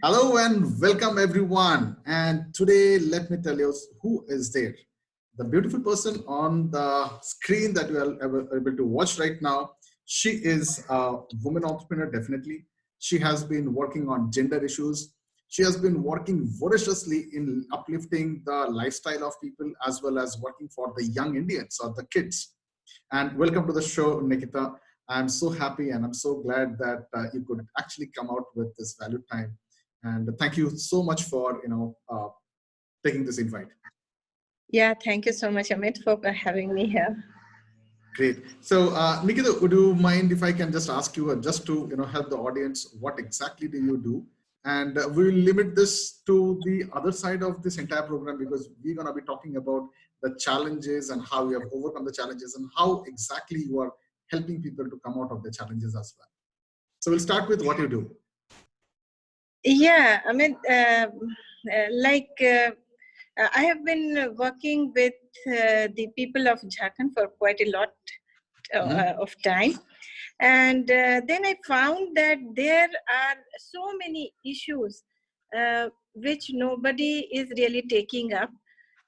Hello and welcome everyone. And today, let me tell you who is there. The beautiful person on the screen that you are able to watch right now. She is a woman entrepreneur, definitely. She has been working on gender issues. She has been working voraciously in uplifting the lifestyle of people as well as working for the young Indians or the kids. And welcome to the show, Nikita. I'm so happy and I'm so glad that you could actually come out with this valued time. And thank you so much for taking this invite. Yeah, thank you so much, Amit, for having me here. Great. So, Nikita, would you mind if I can just ask you, just to help the audience, what exactly do you do? And we'll limit this to the other side of this entire program because we're going to be talking about the challenges and how you have overcome the challenges and how exactly you are helping people to come out of the challenges as well. So we'll start with what you do. Yeah, I mean, I have been working with the people of Jharkhand for quite a lot of time. And then I found that there are so many issues which nobody is really taking up.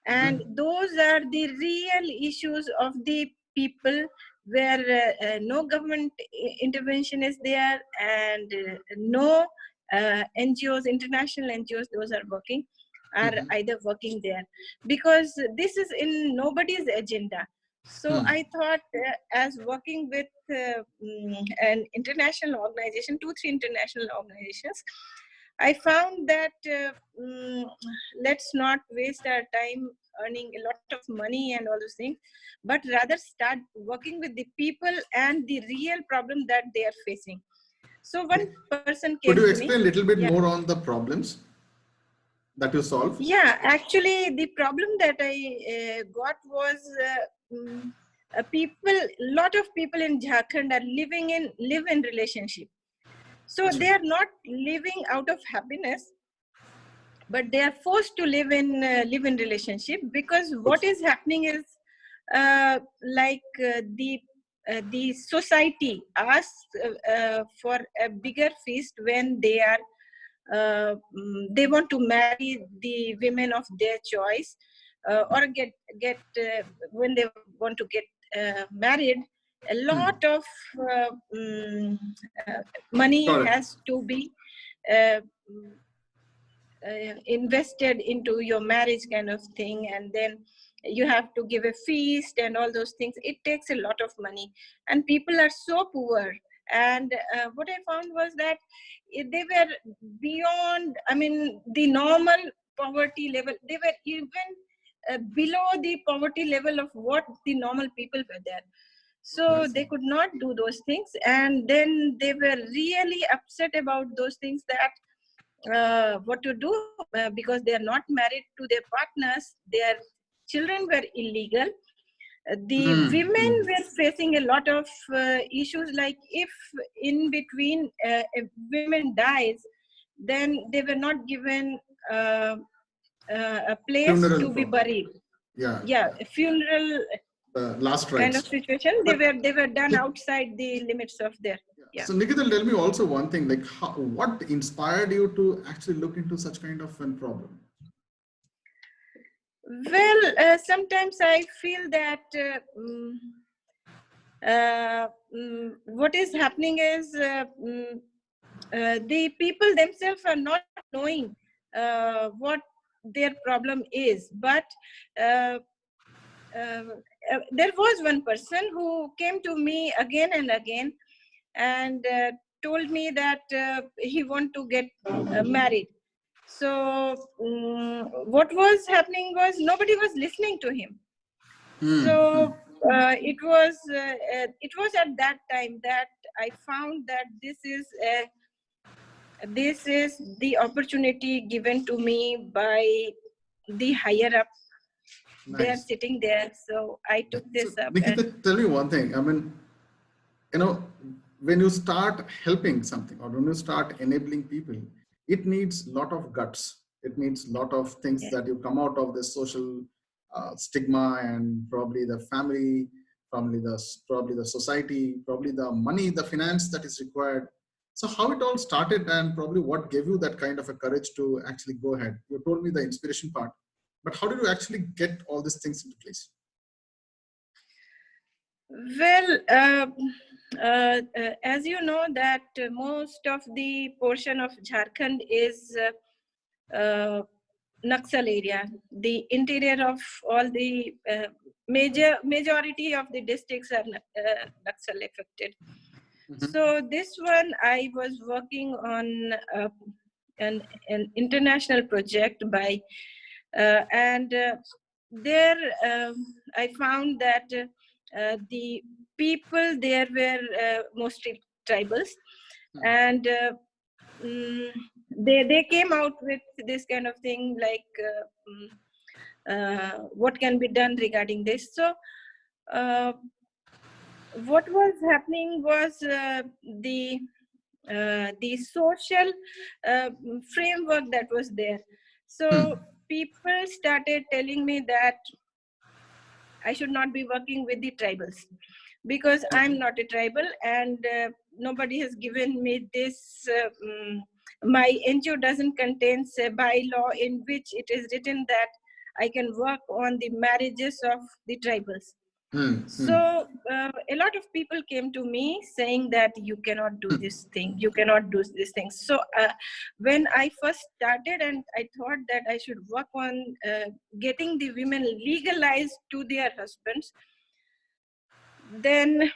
And those are the real issues of the people where no government intervention is there and no NGOs, international NGOs, those are working, are either working there. Because this is in nobody's agenda. So I thought as working with an international organization, 2-3 international organizations, I found that let's not waste our time earning a lot of money and all those things, but rather start working with the people and the real problem that they are facing. So one person came to me. Could you explain a little bit more on the problems that you solve? Yeah, actually the problem that I got was lot of people in Jharkhand are living in live-in relationship. So they are not living out of happiness, but they are forced to live in relationship because what is happening is the society asks for a bigger feast when they are they want to marry the women of their choice or get when they want to get married. A lot of money has to be invested into your marriage kind of thing, and then you have to give a feast and all those things. It takes a lot of money and people are so poor. And what I found was that they were beyond, I mean, the normal poverty level. They were even below the poverty level of what the normal people were there. So they could not do those things, and then they were really upset about those things, that what to do because they are not married to their partners. Their children were illegal. The women were facing a lot of issues, like if in between a woman dies, then they were not given a place funeral to be buried. Yeah, a funeral last kind of situation. They were done outside the limits of their. Yeah. So Nikita, tell me also one thing, like what inspired you to actually look into such kind of a problem? Well, sometimes I feel that what is happening is the people themselves are not knowing what their problem is. But there was one person who came to me again and again and told me that he want to get married. So what was happening was nobody was listening to him. So it was at that time that I found that this is the opportunity given to me by the higher up. Nice. They are sitting there, so I took this up. Nikita, tell me one thing. I mean, when you start helping something or when you start enabling people, it needs a lot of guts. It needs a lot of things that you come out of the social stigma and probably the family, probably the society, probably the money, the finance that is required. So how it all started and probably what gave you that kind of a courage to actually go ahead? You told me the inspiration part, but how did you actually get all these things into place? Well, as you know that most of the portion of Jharkhand is Naxal area. The interior of all the majority of the districts are Naxal affected. So this one I was working on an international project by and there I found that the people there were mostly tribals, and they came out with this kind of thing like what can be done regarding this. So what was happening was the social framework that was there. So people started telling me that I should not be working with the tribals because I'm not a tribal, and nobody has given me this. My NGO doesn't contain a bylaw in which it is written that I can work on the marriages of the tribals. So a lot of people came to me saying that you cannot do this thing, you cannot do this thing. So when I first started, and I thought that I should work on getting the women legalized to their husbands, then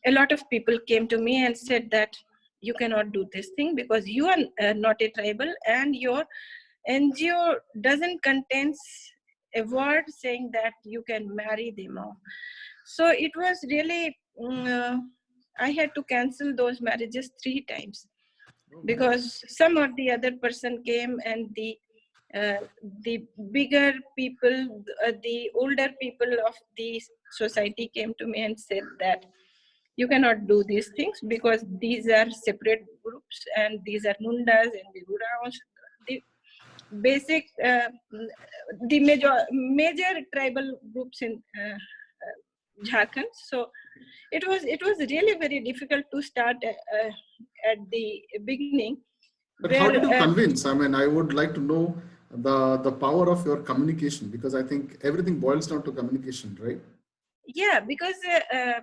a lot of people came to me and said that you cannot do this thing because you are not a tribal and your NGO doesn't contain a word saying that you can marry them off. So it was really, I had to cancel those marriages 3 times because some of the other person came, and the bigger people, the older people of the society came to me and said that you cannot do these things because these are separate groups and these are mundas and the Uraons, the basic, the major tribal groups in Jharkhand. So it was really very difficult to start at the beginning. But how did you convince? I mean, I would like to know the power of your communication, because I think everything boils down to communication, right? Yeah, because uh,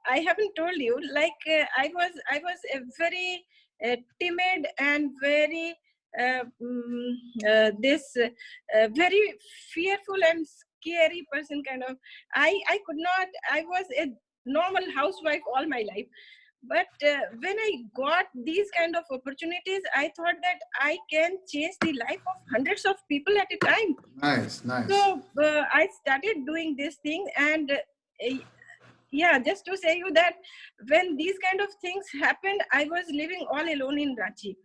I haven't told you, like I was a very timid and very this very fearful and scary person kind of. I could not. I was a normal housewife all my life, but when I got these kind of opportunities, I thought that I can change the life of hundreds of people at a time. Nice, nice. So I started doing this thing, and yeah, just to say you that when these kind of things happened, I was living all alone in Ranchi.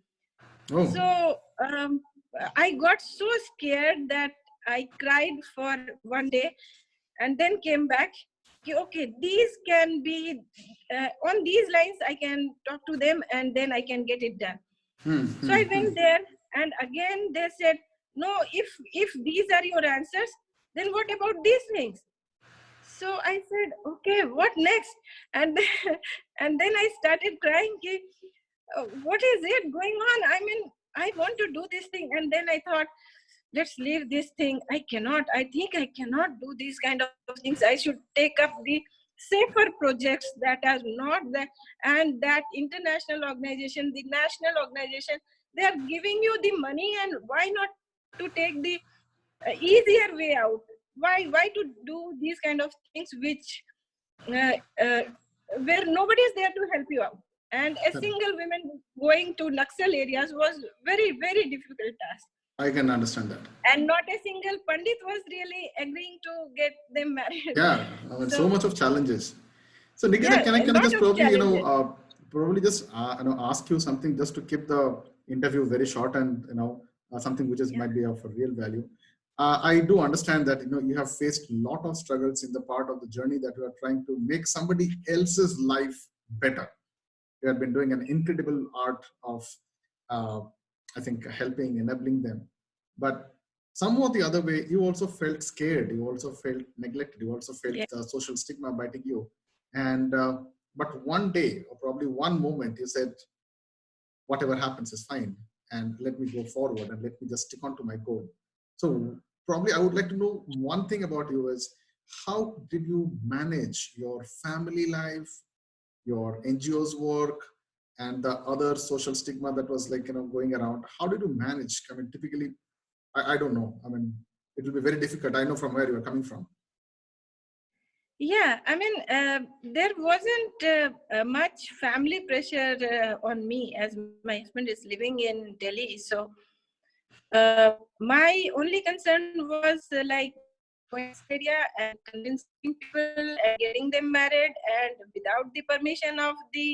So I got so scared that I cried for one day, and then came back. Okay, these can be on these lines. I can talk to them, and then I can get it done. So I went there, and again they said, no, if these are your answers, then what about these things? So I said, okay, what next? And then, and then I started crying. What is it going on? I mean, I want to do this thing. And then I thought, let's leave this thing. I think I cannot do these kind of things. I should take up the safer projects that are not that, and that international organization, the national organization, they are giving you the money, and why not to take the easier way out? Why to do these kind of things which where nobody is there to help you out? And a single woman going to Naxal areas was very, very difficult task. I can understand that. And not a single Pandit was really agreeing to get them married. Yeah, I mean, so much of challenges. So Nikita, Yeah, can I just probably, probably just, ask you something just to keep the interview very short and, something which is might be of a real value. I do understand that, you have faced a lot of struggles in the part of the journey that you are trying to make somebody else's life better. You have been doing an incredible art of, I think, helping, enabling them. But somehow the other way, you also felt scared. You also felt neglected. You also felt the social stigma biting you. And but one day or probably one moment you said, whatever happens is fine, and let me go forward and let me just stick on to my goal. So probably I would like to know one thing about you is, how did you manage your family life, your NGO's work, and the other social stigma that was like, going around? How did you manage? I mean, typically, I don't know. I mean, it will be very difficult. I know from where you are coming from. Yeah, I mean, there wasn't much family pressure on me, as my husband is living in Delhi. So my only concern was like going to this area and convincing people and getting them married, and without the permission of the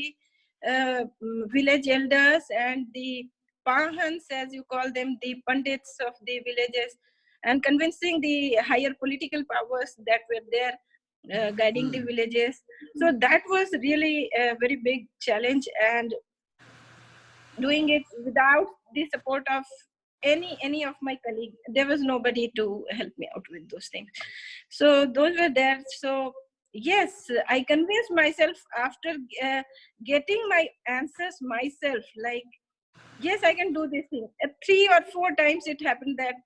village elders and the pahans, as you call them, the pandits of the villages, and convincing the higher political powers that were there guiding the villages. So that was really a very big challenge, and doing it without the support of any of my colleagues. There was nobody to help me out with those things. So those were there. So yes, I convinced myself after getting my answers myself, like, yes, I can do this thing. 3 or 4 times it happened that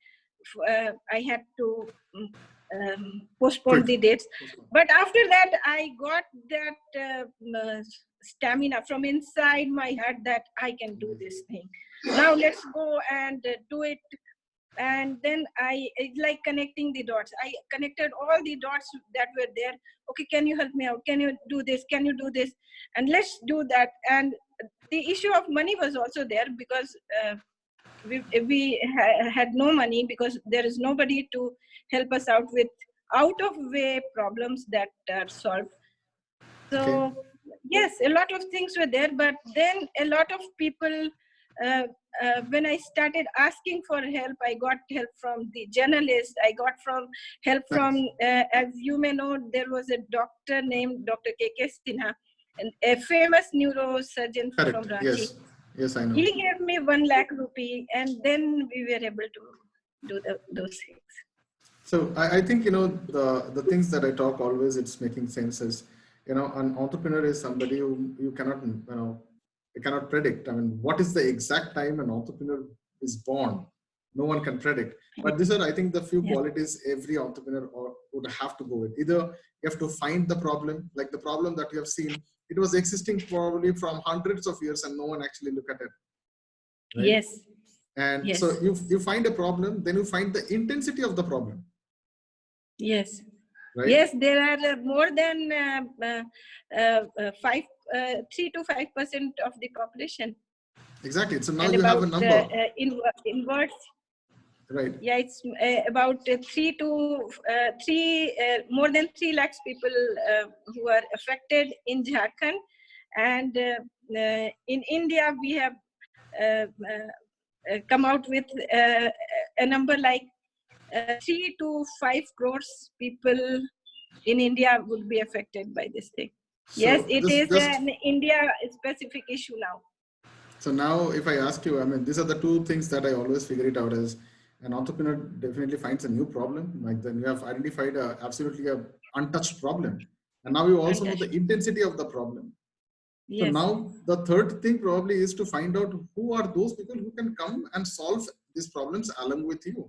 I had to postpone Quit. the dates. But after that, I got that stamina from inside my heart that I can do this thing. Now let's go and do it. And then it's like connecting the dots. I connected all the dots that were there. Okay, can you help me out? Can you do this? Can you do this? And let's do that. And the issue of money was also there, because we had no money, because there is nobody to help us out with out of way problems that are solved. So Okay. yes, a lot of things were there, but then a lot of people, when I started asking for help, I got help from the journalists, I got help from, as you may know, there was a doctor named Dr. NIkita Sinha, a famous neurosurgeon from Correct. Ranchi. Yes, I know. He gave me 1 lakh rupee, and then we were able to do those things. So I think, the things that I talk always, it's making sense is, an entrepreneur is somebody who you cannot, you cannot predict. I mean, what is the exact time an entrepreneur is born? No one can predict. But these are, I think, the few qualities every entrepreneur would have to go with. Either you have to find the problem, like the problem that you have seen, it was existing probably from hundreds of years and no one actually looked at it. Right? Yes. And yes. so you find a problem, then you find the intensity of the problem. Yes. Right? Yes, there are more than 3 to 5% of the population. Exactly. So now and you about, have a number. Inwards. Right. Yeah, it's about more than 3 lakhs people who are affected in Jharkhand. And in India, we have come out with a number like 3 to 5 crores people in India would be affected by this thing. So yes, it is an India-specific issue now. So now if I ask you, I mean, these are the 2 things that I always figure it out as an entrepreneur definitely finds a new problem. Like then you have identified absolutely a untouched problem. And now you also know the intensity of the problem. Yes. So now the third thing probably is to find out who are those people who can come and solve these problems along with you.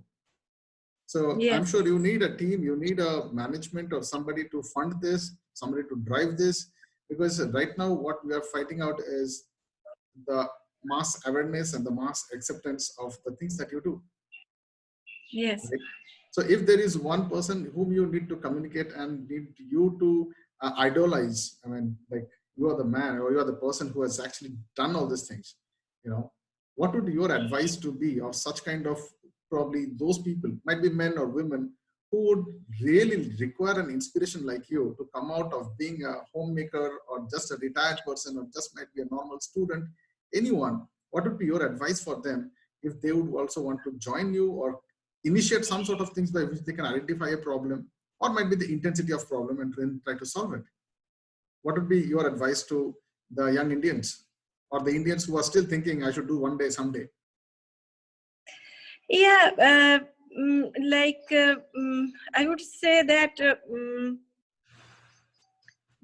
So yes. I'm sure you need a team, you need a management or somebody to fund this, somebody to drive this, because right now what we are fighting out is the mass awareness and the mass acceptance of the things that you do. Yes. Right? So if there is one person whom you need to communicate and need you to idolize, I mean, like you are the man or you are the person who has actually done all these things, what would your advice to be of such kind of, probably those people, might be men or women, who would really require an inspiration like you to come out of being a homemaker or just a retired person or just might be a normal student, anyone, what would be your advice for them if they would also want to join you or initiate some sort of things by which they can identify a problem or might be the intensity of problem and then try to solve it? What would be your advice to the young Indians or the Indians who are still thinking I should do one day, someday? Yeah, I would say that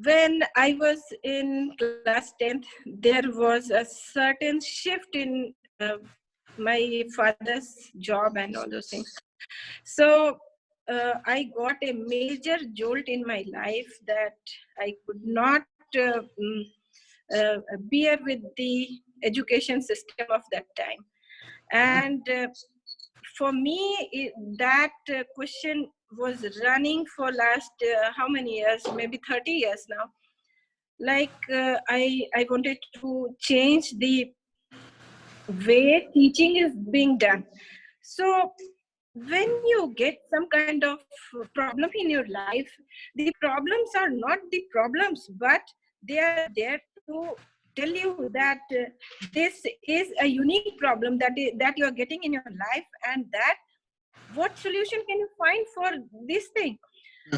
when I was in class 10th, there was a certain shift in my father's job and all those things. So I got a major jolt in my life that I could not bear with the education system of that time. And for me, that question was running for last how many years? Maybe 30 years now. Like I wanted to change the way teaching is being done. So when you get some kind of problem in your life, the problems are not the problems, but they are there to tell you that this is a unique problem that you are getting in your life, and that what solution can you find for this thing.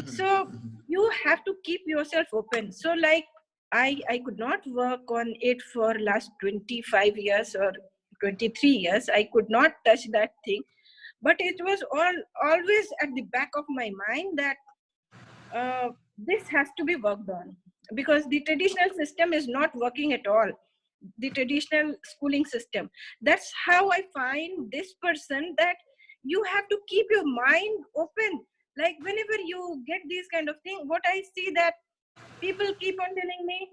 So you have to keep yourself open. So like I could not work on it for last 25 years or 23 years. I could not touch that thing, but it was always at the back of my mind that this has to be worked on, because the traditional system is not working at all, the traditional schooling system. That's how I find this person, that you have to keep your mind open. Like whenever you get these kind of thing, what I see that people keep on telling me,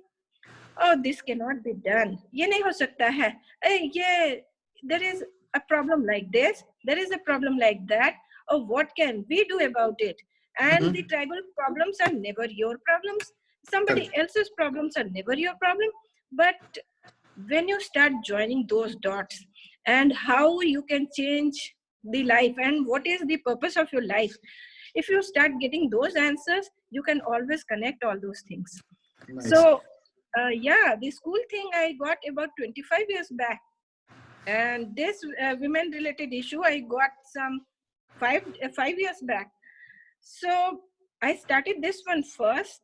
oh, this cannot be done, ye nahi ho sakta hai, ye, there is a problem like this, there is a problem like that, or what can we do about it. And the tribal problems are never your problems, somebody else's problems are never your problem. But when you start joining those dots, and how you can change the life and what is the purpose of your life, if you start getting those answers, you can always connect all those things. Nice. So yeah, the school thing I got about 25 years back, and this women related issue I got some 5 years back. So I started this one first.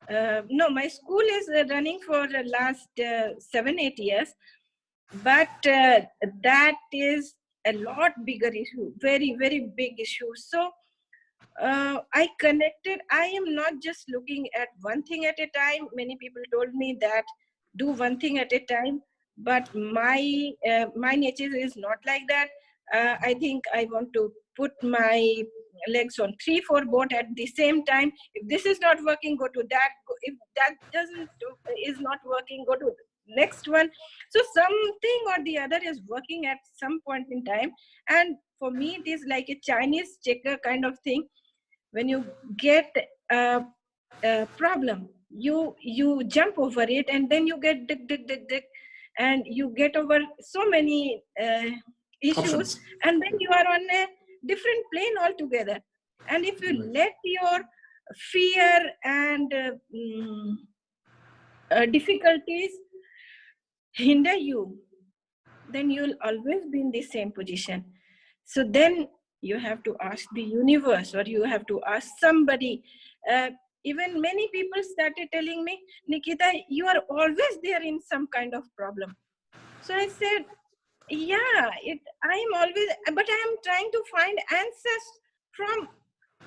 No, my school is running for the last 7-8 years, but that is a lot bigger issue, very very big issue. So I connected. I am not just looking at one thing at a time. Many people told me that do one thing at a time, but my nature is not like that. I think I want to put my legs on 3-4 boat at the same time. If this is not working, go to that. If that is not working, go to next one. So something or the other is working at some point in time. And for me, it is like a Chinese checker kind of thing. When you get a problem, you jump over it, and then you get dig, and you get over so many issues. Options. And then you are on a different plane altogether. And if you let your fear and difficulties hinder you, then you'll always be in the same position. So then you have to ask the universe, or you have to ask somebody. Even many people started telling me, Nikita, you are always there in some kind of problem. So I said, yeah, I'm always, but I am trying to find answers from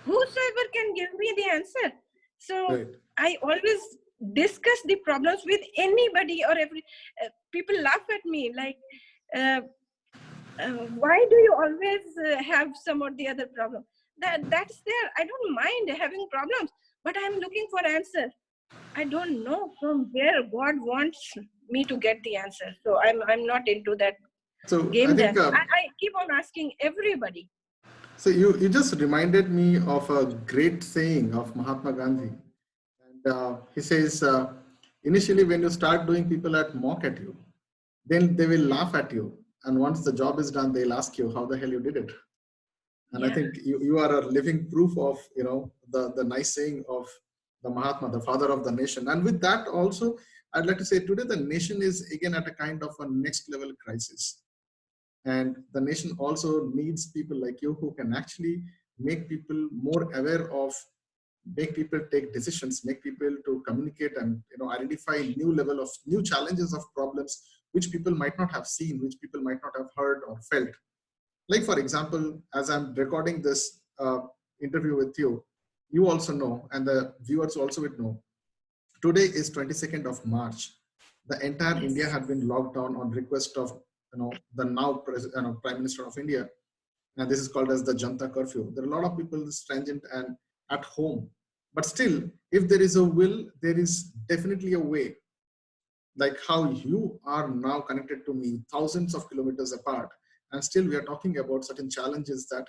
whosoever can give me the answer. So I always discuss the problems with anybody, or every people laugh at me like, why do you always have some or the other problem? That's there. I don't mind having problems, but I'm looking for answers. I don't know from where God wants me to get the answer. So I'm not into that game. I keep on asking everybody. So you just reminded me of a great saying of Mahatma Gandhi. And he says, initially when you start doing, people at mock at you, then they will laugh at you. And once the job is done, they'll ask you how the hell you did it. And I think you are a living proof of, the nice saying of the Mahatma, the father of the nation. And with that also, I'd like to say today, the nation is again at a kind of a next level crisis. And the nation also needs people like you who can actually make people more aware of, make people take decisions, make people to communicate and identify new level of new challenges of problems which people might not have seen, which people might not have heard or felt. Like for example, as I'm recording this interview with you, you also know, and the viewers also would know, Today is 22nd of March. The entire Yes. India had been locked down on request of the now Prime Minister of India, and this is called as the Janta Curfew. There are a lot of people stringent and at home, but still, if there is a will, there is definitely a way. Like how you are now connected to me thousands of kilometers apart, and still we are talking about certain challenges that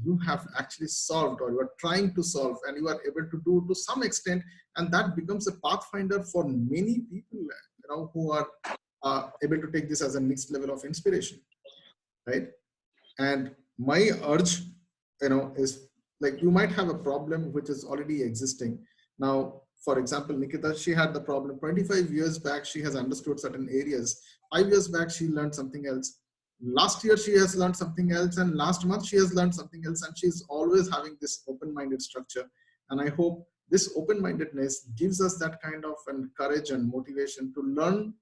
you have actually solved or you are trying to solve and you are able to do to some extent, and that becomes a pathfinder for many people who are able to take this as a next level of inspiration, right? And my urge is, like, you might have a problem which is already existing now. For example, Nikita, she had the problem 25 years back. She has understood certain areas. 5 years back she learned something else. Last year she has learned something else, and last month she has learned something else, and she's always having this open-minded structure. And I hope this open-mindedness gives us that kind of courage and motivation to learn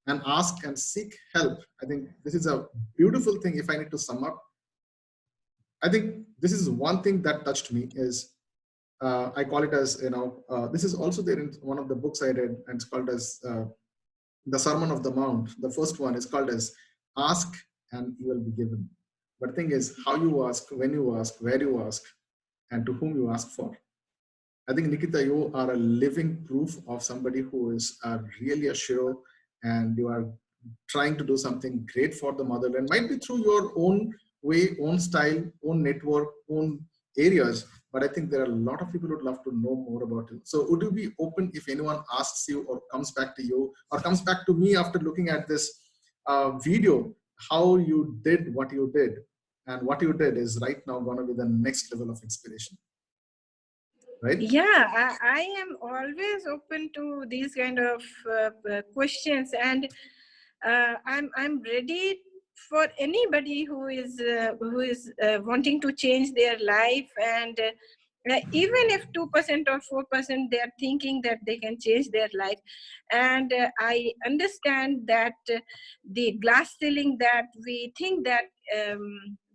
and ask and seek help. I think this is a beautiful thing. If I need to sum up, I think this is one thing that touched me is, I call it as, this is also there in one of the books I read, and it's called as the Sermon of the Mount. The first one is called as ask and you will be given. But the thing is how you ask, when you ask, where you ask, and to whom you ask for. I think, Nikita, you are a living proof of somebody who is really a hero, and you are trying to do something great for the motherland, might be through your own way, own style, own network, own areas. But I think there are a lot of people who would love to know more about you. So would you be open if anyone asks you or comes back to you or comes back to me after looking at this video, how you did what you did? And what you did is right now going to be the next level of inspiration, right? Yeah, I am always open to these kind of questions, and I'm ready for anybody who is wanting to change their life, and even if 2% or 4% they are thinking that they can change their life. And I understand that the glass ceiling that we think that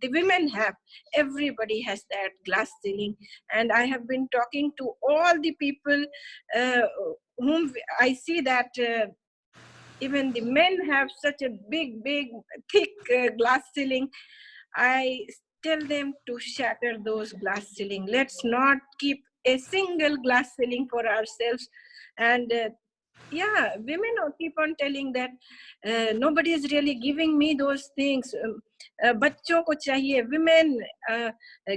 the women have, everybody has that glass ceiling. And I have been talking to all the people whom I see that even the men have such a big, thick glass ceiling. I tell them to shatter those glass ceiling. Let's not keep a single glass ceiling for ourselves. And yeah, women keep on telling that nobody is really giving me those things. बच्चों को चाहिए. Women,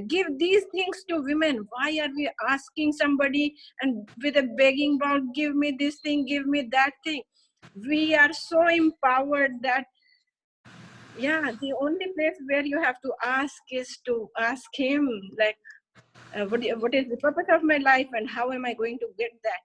give these things to women. Why are we asking somebody and with a begging bowl, give me this thing, give me that thing? We are so empowered that, yeah, the only place where you have to ask is to ask him, like, what is the purpose of my life and how am I going to get that?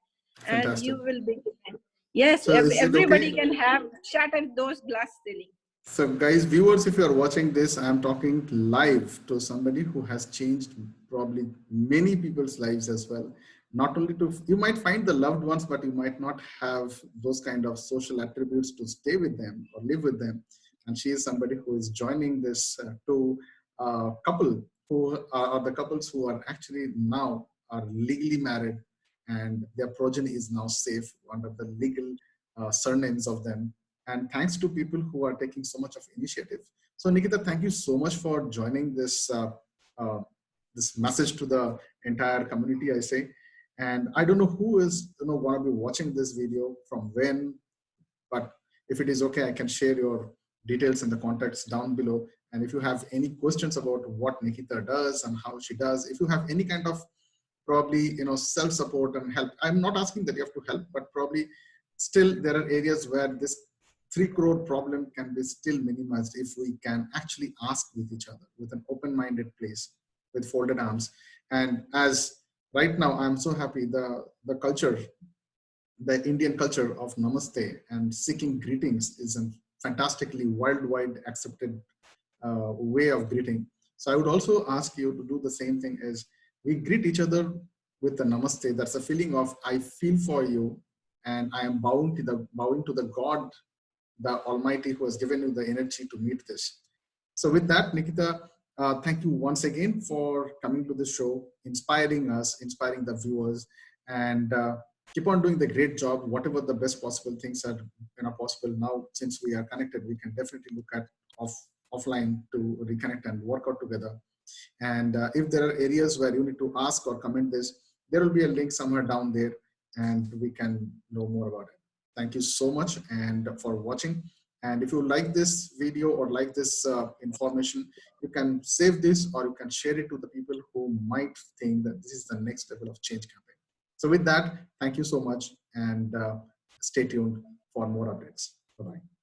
And Fantastic. you will be given. Yes, So is it everybody okay? can have shattered those glass ceiling. So guys, viewers, if you are watching this, I'm talking live to somebody who has changed probably many people's lives as well. Not only to, you might find the loved ones, but you might not have those kind of social attributes to stay with them or live with them. And she is somebody who is joining this to couple who are the couples who are actually now are legally married, and their progeny is now safe under the legal surnames of them, and thanks to people who are taking so much of initiative. So Nikita, thank you so much for joining this this message to the entire community, I say. And I don't know who is going to be watching this video from when, but if it is okay, I can share your details and the contacts down below. And if you have any questions about what Nikita does and how she does, if you have any kind of probably self-support and help, I'm not asking that you have to help, but probably still there are areas where this 3 crore problem can be still minimized if we can actually ask with each other with an open-minded place, with folded arms. And as right now, I'm so happy the culture, the Indian culture of namaste and seeking greetings is a fantastically worldwide accepted way of greeting. So I would also ask you to do the same thing as we greet each other with the namaste. That's a feeling of I feel for you, and I am bowing to the God, the Almighty, who has given you the energy to meet this. So with that, Nikita, thank you once again for coming to the show, inspiring us, inspiring the viewers. And Keep on doing the great job. Whatever the best possible things are possible now, since we are connected, we can definitely look at offline to reconnect and work out together. And if there are areas where you need to ask or comment this, there will be a link somewhere down there and we can know more about it. Thank you so much and for watching. And if you like this video or like this information, you can save this or you can share it to the people who might think that this is the next level of change campaign. So with that, thank you so much and stay tuned for more updates. Bye-bye.